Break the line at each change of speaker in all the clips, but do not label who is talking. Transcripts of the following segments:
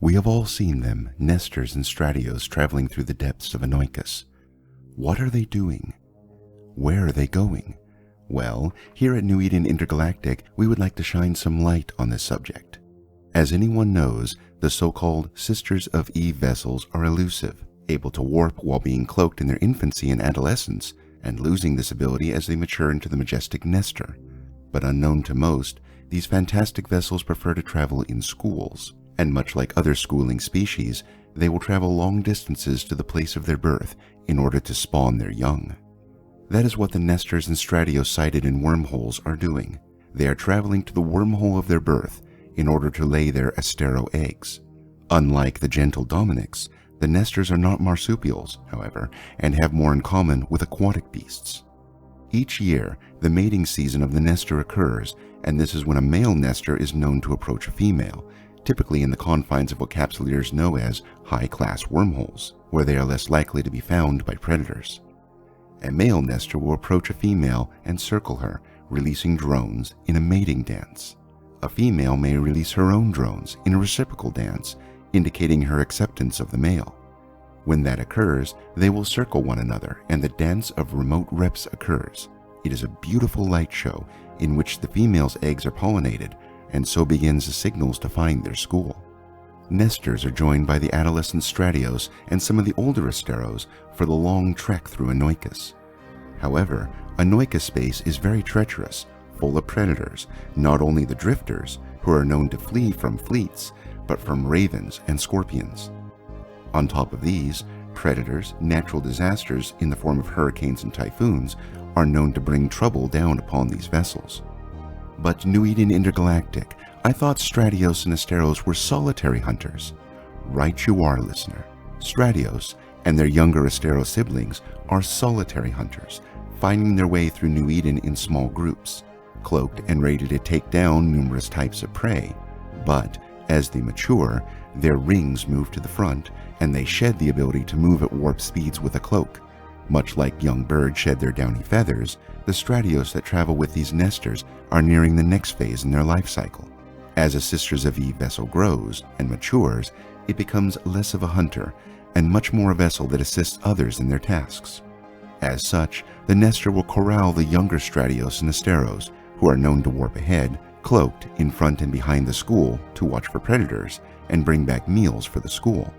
We have all seen them, nesters and stratios traveling through the depths of Anoikos. What are they doing? Where are they going? Well, here at New Eden Intergalactic, we would like to shine some light on this subject. As anyone knows, the so-called Sisters of Eve vessels are elusive, able to warp while being cloaked in their infancy and adolescence, and losing this ability as they mature into the majestic Nestor. But unknown to most, these fantastic vessels prefer to travel in schools, and much like other schooling species, they will travel long distances to the place of their birth in order to spawn their young. That is what the nesters and stratios sighted in wormholes are doing. They are traveling to the wormhole of their birth in order to lay their astero eggs. Unlike the gentle dominics, the nesters are not marsupials, however, and have more in common with aquatic beasts. Each year, the mating season of the nestor occurs, and this is when a male nestor is known to approach a female, typically in the confines of what capsuleers know as high-class wormholes, where they are less likely to be found by predators. A male nestor will approach a female and circle her, releasing drones in a mating dance. A female may release her own drones in a reciprocal dance, indicating her acceptance of the male. When that occurs, they will circle one another and the dance of remote reps occurs. It is a beautiful light show in which the female's eggs are pollinated, and so begins the signals to find their school. Nesters are joined by the adolescent stratios and some of the older asteros for the long trek through Anoikos. However, Anoikos space is very treacherous, full of predators, not only the drifters, who are known to flee from fleets, but from ravens and scorpions. On top of these, predators, natural disasters in the form of hurricanes and typhoons are known to bring trouble down upon these vessels. But New Eden Intergalactic, I thought stratios and asteros were solitary hunters. Right you are, listener. Stratios and their younger astero siblings are solitary hunters, finding their way through New Eden in small groups, cloaked and ready to take down numerous types of prey. But as they mature, their rings move to the front, and they shed the ability to move at warp speeds with a cloak. Much like young birds shed their downy feathers, the stratios that travel with these nesters are nearing the next phase in their life cycle. As a Sisters of Eve vessel grows and matures, it becomes less of a hunter and much more a vessel that assists others in their tasks. As such, the nestor will corral the younger stratios and asteros, who are known to warp ahead, cloaked in front and behind the school to watch for predators and bring back meals for the school.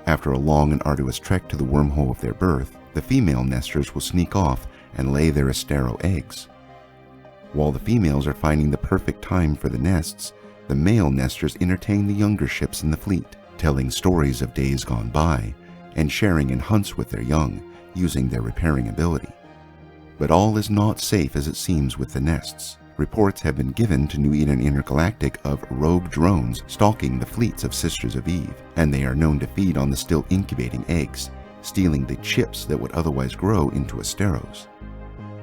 After a long and arduous trek to the wormhole of their birth, the female nesters will sneak off and lay their astero eggs. While the females are finding the perfect time for the nests, the male nesters entertain the younger ships in the fleet, telling stories of days gone by and sharing in hunts with their young, using their repairing ability. But all is not safe as it seems with the nests. Reports have been given to New Eden Intergalactic of rogue drones stalking the fleets of Sisters of Eve, and they are known to feed on the still incubating eggs, stealing the chips that would otherwise grow into asteros.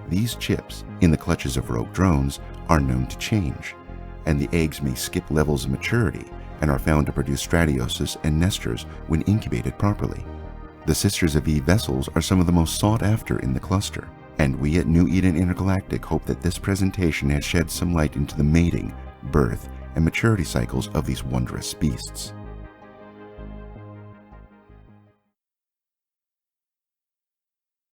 These chips, in the clutches of rogue drones, are known to change, and the eggs may skip levels of maturity and are found to produce stratioses and nesters when incubated properly. The Sisters of Eve vessels are some of the most sought after in the cluster, and we at New Eden Intergalactic hope that this presentation has shed some light into the mating, birth, and maturity cycles of these wondrous beasts.